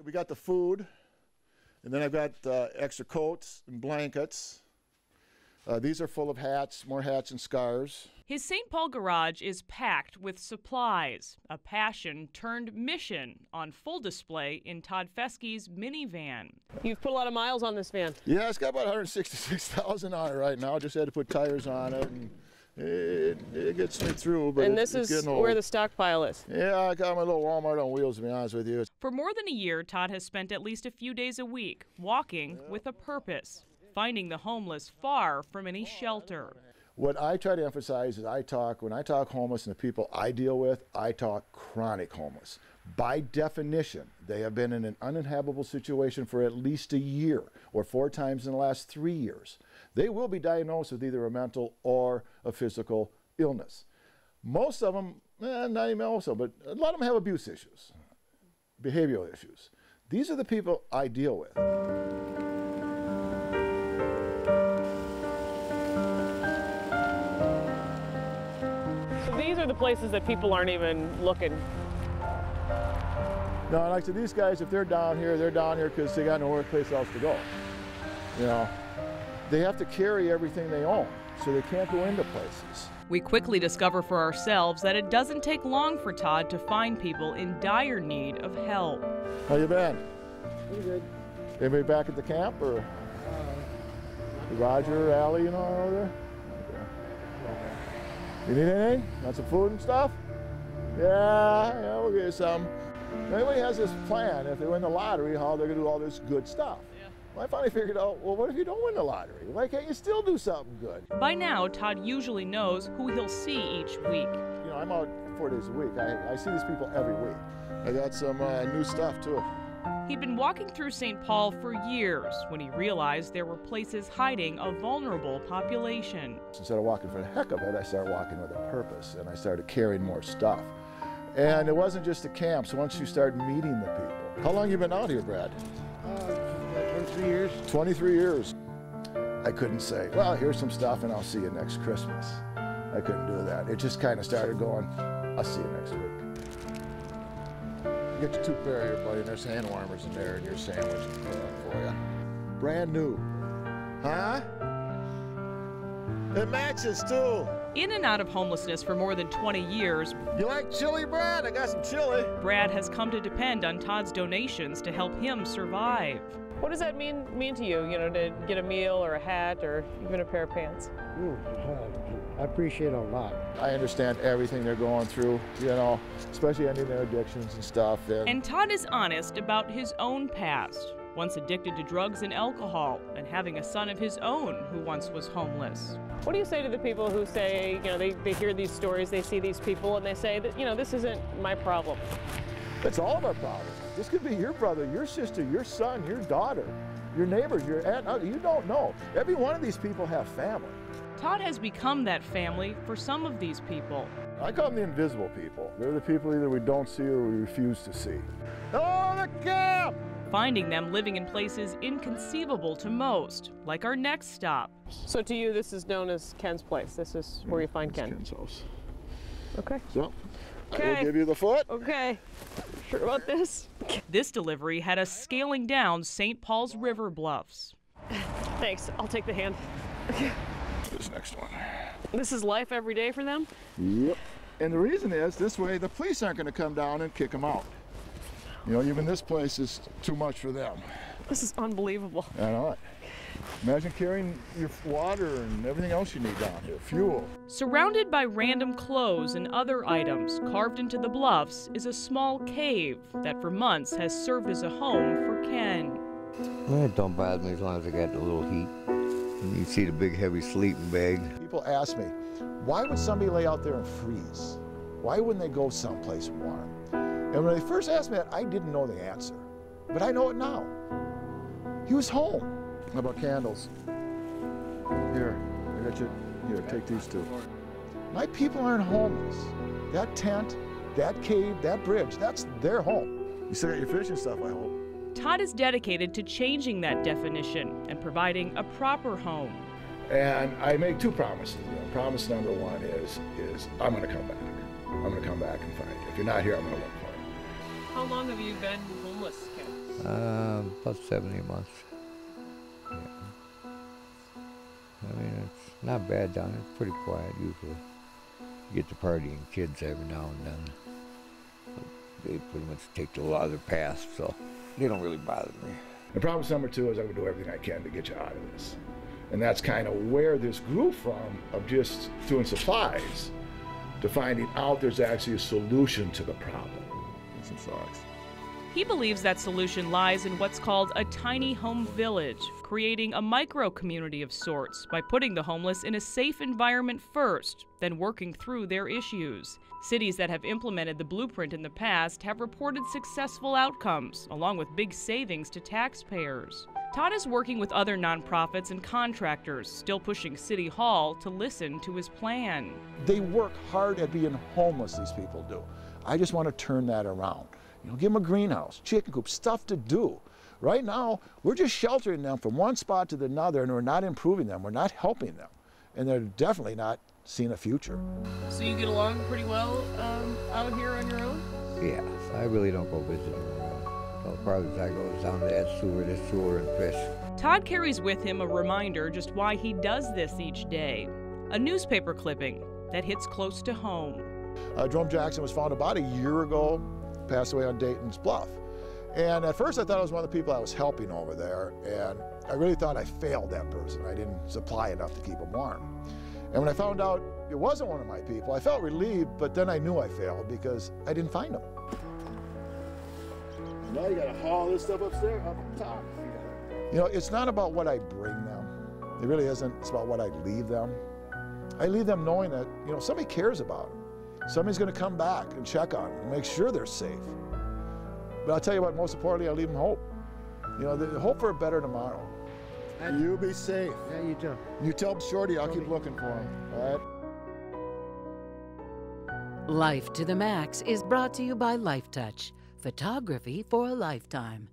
we got the food, and then I've got extra coats and blankets. These are full of hats, more hats and scarves. His St. Paul garage is packed with supplies, a passion turned mission on full display in Todd Feske's minivan. You've put a lot of miles on this van. Yeah, it's got about 166,000 on it right now. Just had to put tires on it, and it gets me through. But and this is where the stockpile is. Yeah, I got my little Walmart on wheels, to be honest with you. For more than a year, Todd has spent at least a few days a week walking with a purpose, finding the homeless far from any shelter. What I try to emphasize is when I talk homeless and the people I deal with, I talk chronic homeless. By definition, they have been in an uninhabitable situation for at least a year or 4 times in the last 3 years. They will be diagnosed with either a mental or a physical illness. Most of them, not even also, but a lot of them have abuse issues, behavioral issues. These are the people I deal with. These are the places that people aren't even looking. No, like to these guys, if they're down here because they got nowhere place else to go. You know, they have to carry everything they own, so they can't go into places. We quickly discover for ourselves that it doesn't take long for Todd to find people in dire need of help. How you been? Pretty good. Anybody back at the camp, or Roger, Allie, you know, over there? You need anything? Want some food and stuff? Yeah, we'll get you some. Everybody has this plan, if they win the lottery, how they're going to do all this good stuff. Yeah. Well, I finally figured out, well, what if you don't win the lottery? Why can't you still do something good? By now, Todd usually knows who he'll see each week. You know, I'm out 4 days a week. I see these people every week. I got some new stuff, too. He'd been walking through St. Paul for years when he realized there were places hiding a vulnerable population. Instead of walking for the heck of it, I started walking with a purpose, and I started carrying more stuff. And it wasn't just the camps. Once you start meeting the people. How long have you been out here, Brad? 23 years. 23 years. I couldn't say, well, here's some stuff and I'll see you next Christmas. I couldn't do that. It just kind of started going, I'll see you next week. Get your tooth barrier, buddy, and there's hand warmers in there and your sandwich for you. Brand new. Huh? It matches too. In and out of homelessness for more than 20 years, you like chili, Brad? I got some chili. Brad has come to depend on Todd's donations to help him survive. What does that mean to you, to get a meal or a hat or even a pair of pants? I appreciate it a lot. I understand everything they're going through, especially ending their addictions and stuff. And Todd is honest about his own past, once addicted to drugs and alcohol, and having a son of his own who once was homeless. What do you say to the people who say, they hear these stories, they see these people, and they say that, this isn't my problem? It's all of our problems. This could be your brother, your sister, your son, your daughter, your neighbors, your aunt. You don't know. Every one of these people have family. Todd has become that family for some of these people. I call them the invisible people. They're the people either we don't see or we refuse to see. Oh, the camp! Finding them living in places inconceivable to most, like our next stop. So to you, this is known as Ken's place. This is where you find Ken. Ken's house. Okay. So, okay. I will give you the foot. Okay. Sure about this? This delivery had us scaling down St. Paul's river bluffs. Thanks. I'll take the hand. This next one. This is life every day for them? Yep. And the reason is, this way the police aren't going to come down and kick them out. Even this place is too much for them. This is unbelievable. I know it. Imagine carrying your water and everything else you need down here, fuel. Surrounded by random clothes and other items carved into the bluffs is a small cave that for months has served as a home for Ken. Well, it don't bother me as long as I got a little heat. You see the big heavy sleeping bag. People ask me, why would somebody lay out there and freeze? Why wouldn't they go someplace warm? And when they first asked me that, I didn't know the answer. But I know it now. He was home. How about candles? Here, I got you. Here, take these two. My people aren't homeless. That tent, that cave, that bridge, that's their home. You still got your fishing stuff, I hope. Todd is dedicated to changing that definition and providing a proper home. And I make 2 promises. Promise number 1 is I'm going to come back. I'm going to come back and find you. If you're not here, I'm going to look for you. How long have you been homeless, Ken? About 70 months. Yeah. I mean, it's not bad down there. It's pretty quiet usually. You get the partying kids every now and then. But they pretty much take a lot of their past, so they don't really bother me. And problem number 2 is I'm going to do everything I can to get you out of this. And that's kind of where this grew from, of just doing supplies to finding out there's actually a solution to the problem. And some socks. He believes that solution lies in what's called a tiny home village, creating a micro-community of sorts by putting the homeless in a safe environment first, then working through their issues. Cities that have implemented the blueprint in the past have reported successful outcomes, along with big savings to taxpayers. Todd is working with other nonprofits and contractors, still pushing City Hall to listen to his plan. They work hard at being homeless, these people do. I just want to turn that around. You know, give them a greenhouse, chicken coop, stuff to do. Right now, we're just sheltering them from one spot to another, and we're not improving them. We're not helping them. And they're definitely not seeing a future. So you get along pretty well out here on your own? Yeah, I really don't go visiting around. All the farthest I go is down to that sewer, this sewer, and fish. Todd carries with him a reminder just why he does this each day. A newspaper clipping that hits close to home. Jerome Jackson was found about a year ago, passed away on Dayton's Bluff. And at first I thought it was one of the people I was helping over there, and I really thought I failed that person. I didn't supply enough to keep him warm. And when I found out it wasn't one of my people, I felt relieved, but then I knew I failed because I didn't find him. Now you gotta haul this stuff upstairs, up top. You know, it's not about what I bring them. It really isn't. It's about what I leave them. I leave them knowing that, you know, somebody cares about them. Somebody's gonna come back and check on them and make sure they're safe. But I'll tell you what, most importantly, I leave them hope. You know, the hope for a better tomorrow. And you be safe. Yeah, you too. You tell Shorty I'll keep looking for him, all right? Life to the Max is brought to you by Life Touch, photography for a lifetime.